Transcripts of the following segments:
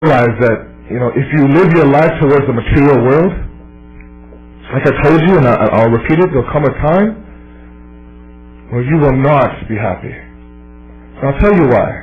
realize that, if you live your life towards the material world, like I told you, and I'll repeat it, there'll come a time where you will not be happy. And I'll tell you why.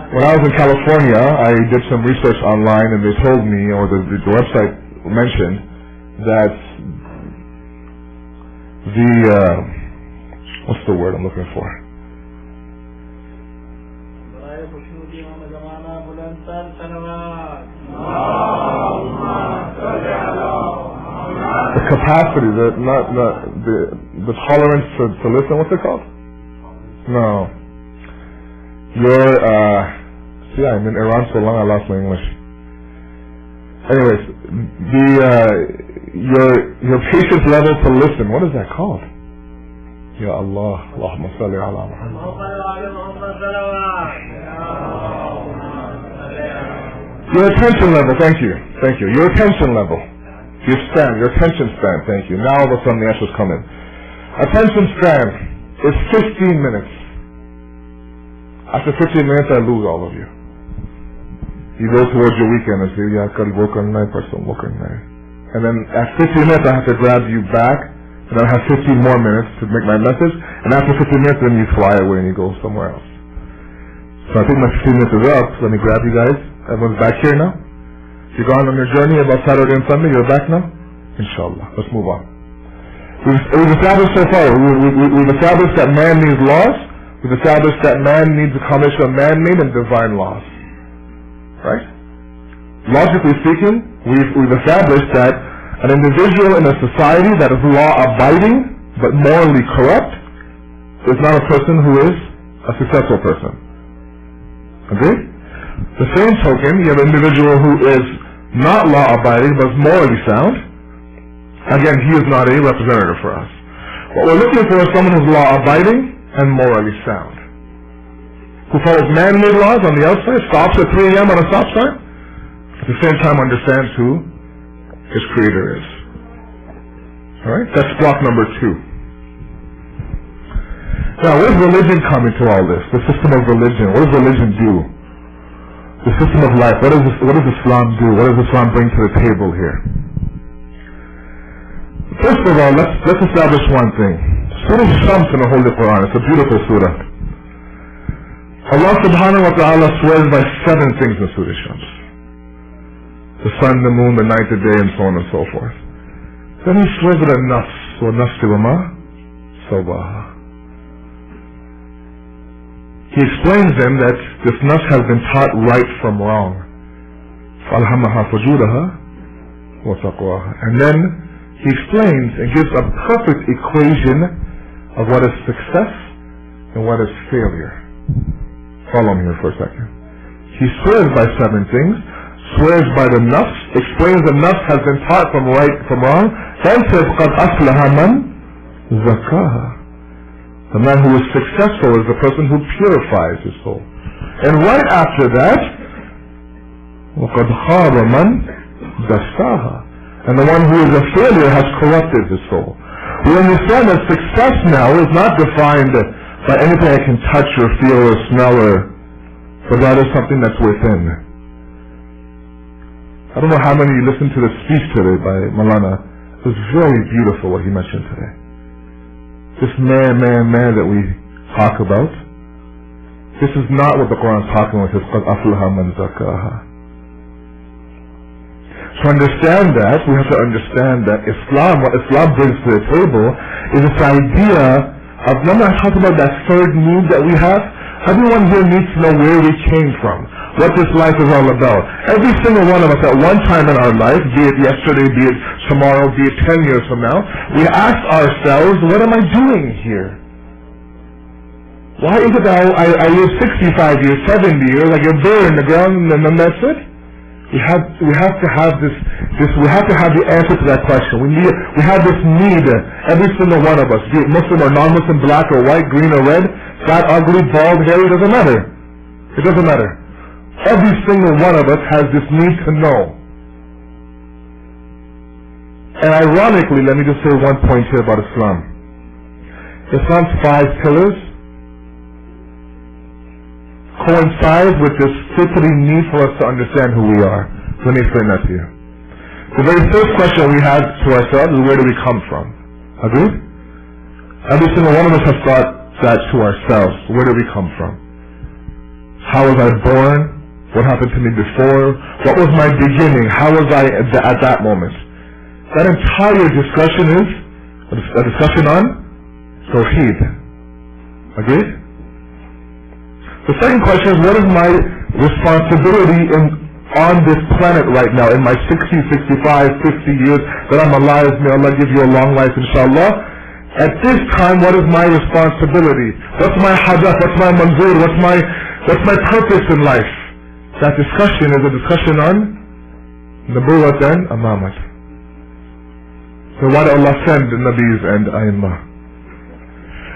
When I was in California, I did some research online, and they told me, or the website mentioned, that what's the word I'm looking for? The capacity, the tolerance to listen, what's it called? No. I'm in Iran so long I lost my English. Anyways, your patience level to listen, what is that called? Ya Allah, Allahumma salli ala Muhammad. Your attention level, thank you. Your attention level. Your attention span, thank you. Now all of a sudden the answers come in. Attention span is 15 minutes. After 15 minutes I lose all of you. You go towards your weekend and say, and then at 15 minutes I have to grab you back, and I have 15 more minutes to make my message, and after 15 minutes then you fly away and you go somewhere else. So I think my 15 minutes is up, so let me grab you guys. Everyone's back here now? You're gone on your journey about Saturday and Sunday, you're back now? Inshallah. Let's move on. We've established so far, we've established that man needs laws, we've established that man needs a combination of man-made and divine laws. Right? Logically speaking, we've established that an individual in a society that is law-abiding but morally corrupt is not a person who is a successful person. Agree? The same token, you have an individual who is not law-abiding but is morally sound. Again, he is not a representative for us. What we're looking for is someone who's law-abiding and morally sound, who follows man-made laws on the outside, stops at 3 a.m. on a stop sign, at the same time understands who his creator is. Alright? That's block number 2. Now, where does religion come into all this? The system of religion. What does religion do? The system of life. What does Islam do? What does Islam bring to the table here? First of all, let's establish one thing. Surah Shams in the Holy Quran. It's a beautiful surah. Allah subhanahu wa ta'ala swears by 7 things in Surah Shams. The sun, the moon, the night, the day, and so on and so forth. Then he swears at nafs, wa nafsi wa ma sawaha. He explains then that this nafs has been taught right from wrong. فَأَلْهَمَهَا فُجُورَهَا وَتَقْوَاهَا. And then he explains and gives a perfect equation of what is success and what is failure. Follow me here for a second. He swears by 7 things, swears by the nafs, explains the nafs has been taught from right from wrong, then says, قَدْ أَفْلَهَ مَنْ زَكَّاهَا. The man who is successful is the person who purifies his soul. And right after that, وَقَدْ خَابَ مَنْ دَسَّاهَا. And the one who is a failure has corrupted his soul. We understand that success now is not defined by anything I can touch or feel or smell but rather something that's within. I don't know how many of you listened to the speech today by Malana. It was very beautiful what he mentioned today. This man that we talk about, this is not what the Quran is talking about. It says, قَدْ أَفْلَهَ مَنْ زَكَّاهَا. To understand that, we have to understand that what Islam brings to the table is this idea of, remember I talked about that third need that we have? Everyone here needs to know where we came from, what this life is all about. Every single one of us at one time in our life, be it yesterday, be it tomorrow, be it 10 years from now, we ask ourselves, what am I doing here? Why is it that I live 65 years, 70 years, I get buried in the ground and then that's it? We have to have the answer to that question. We have this need, every single one of us, be it Muslim or non-Muslim, black or white, green or red, fat, ugly, bald, hairy, doesn't matter. It doesn't matter. Every single one of us has this need to know. And ironically, let me just say one point here about Islam. Islam's 5 pillars coincide with this fitri need for us to understand who we are. Let me explain that to you. The very first question we have to ourselves is, where do we come from? Agreed? Every single one of us has thought that to ourselves. Where do we come from? How was I born? What happened to me before? What was my beginning? How was I at that moment? That entire discussion is a discussion on Tawheed. Agreed? The second question is, what is my responsibility on this planet right now, in my 60, 65, 50 years that I'm alive? May Allah give you a long life, inshallah. At this time, what is my responsibility? What's my hadath? What's my manzur? What's my purpose in life? That discussion is a discussion on Nabuwwat and Amamat. So why did Allah send the Nabis and A'immah?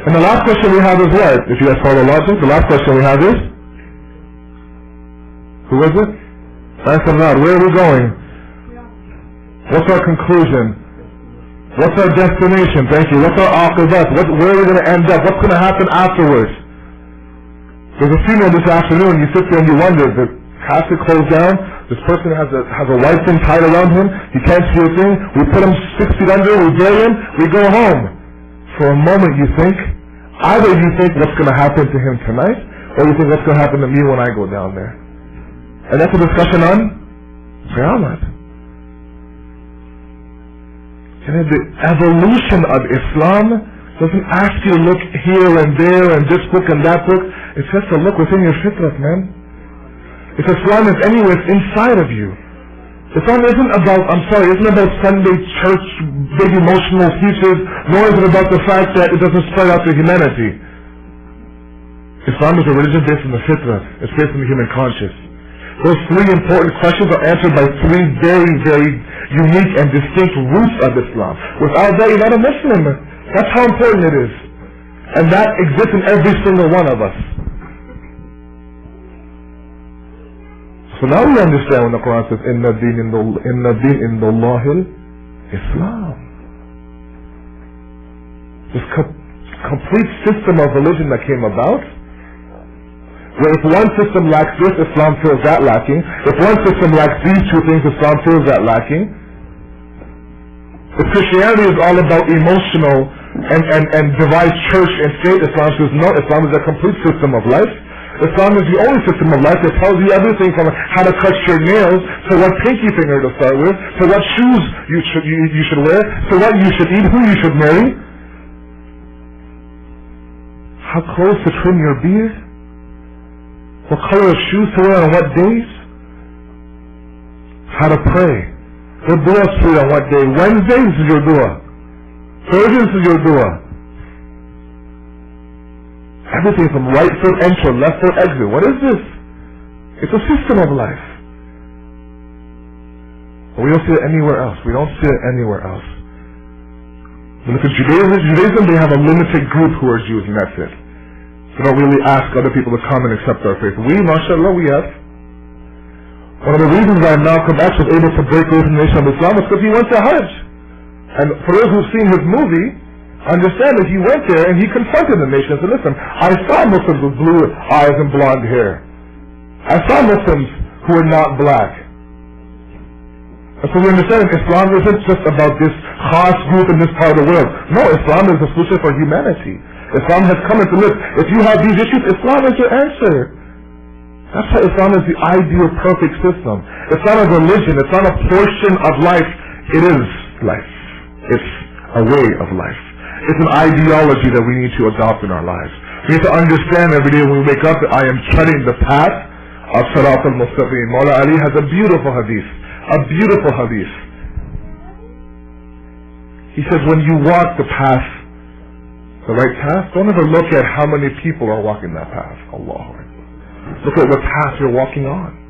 And the last question we have is what? If you guys follow logic, the last question we have is, who was it? Answer that. Where are we going? What's our conclusion? What's our destination? Thank you. What's our aqibat? Where are we going to end up? What's going to happen afterwards? There's a funeral this afternoon. You sit there and you wonder, the casket closed down, this person has a white thing tied around him, he can't see a thing, we put him 6 feet under, we bury him, we go home. For a moment you think, either you think what's going to happen to him tonight, or you think what's going to happen to me when I go down there. And that's a discussion on Qiyamah. And the evolution of Islam doesn't ask you to look here and there and this book and that book. It's just to look within your fitrat, man. If Islam is anywhere, it's inside of you. Islam isn't about Sunday church, big emotional speeches, nor is it about the fact that it doesn't spread out to humanity. Islam is a religion based on the fitrat. It's based on the human conscience. Those 3 important questions are answered by 3 very, very unique and distinct roots of Islam. Without that, you're not a Muslim. That's how important it is. And that exists in every single one of us. So now we understand when the Quran says, Inna deen indallahi Islam. This complete system of religion that came about, where if one system lacks this, Islam feels that lacking. If one system lacks these 2 things, Islam feels that lacking. If Christianity is all about emotional and divides church and state, Islam says no, Islam is a complete system of life. Islam is the only system of life that tells you everything from how to cut your nails, to what pinky finger to start with, to what shoes you should wear, to what you should eat, who you should marry, how close to trim your beard, what color of shoes to wear on what days, how to pray, what dua to read on what day. Wednesday, this is your dua. Thursday, this is your dua. Everything from right foot enter, left foot exit. What is this? It's a system of life. But we don't see it anywhere else. We don't see it anywhere else. We look at Judaism, they have a limited group who are Jews, and that's it. They don't really ask other people to come and accept our faith. We, mashallah, we have. One of the reasons why Malcolm X was able to break away from the nation of Islam is because he went to Hajj. And for those who've seen his movie, understand that he went there and he confronted the nation and said, listen, I saw Muslims with blue eyes and blonde hair. I saw Muslims who are not black. And so we understand that Islam isn't just about this khas group in this part of the world. No, Islam is a solution for humanity. Islam has come into live. If you have these issues, Islam is your answer. That's why Islam is the ideal, perfect system. It's not a religion. It's not a portion of life. It is life. It's a way of life. It's an ideology that we need to adopt in our lives. We need to understand every day when we wake up that I am treading the path of Sirat al-Mustaqim. Mawla Ali has a beautiful hadith. A beautiful hadith. He says, when you walk the path, the right path, don't ever look at how many people are walking that path. Allahu Akbar. Look at what path you're walking on.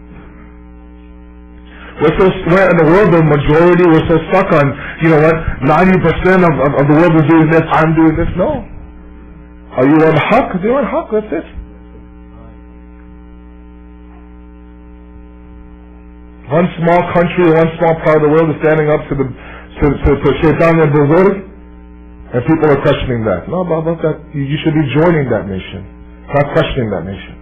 Where in the world the majority we're so stuck on, 90% of the world is doing this, I'm doing this. No. Are you on haqq? You're on haqq, that's it. One small country, one small part of the world is standing up to to Shaitan and Buzurg, and people are questioning that. No, about that, you should be joining that nation, not questioning that nation.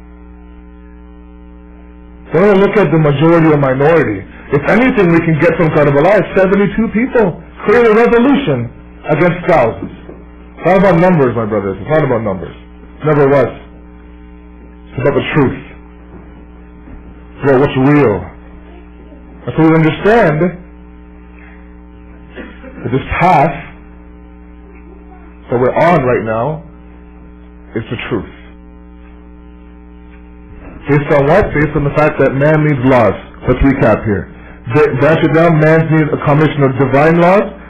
Don't look at the majority or minority. If anything we can get from Karbala is 72 people create a revolution against thousands. It's not about numbers, my brothers. It's not about numbers. It never was. It's about the truth. It's about what's real. And so we understand that this path that we're on right now is the truth. Based on what? Based on the fact that man needs laws. Let's recap here. Branch it down, man needs a combination of divine laws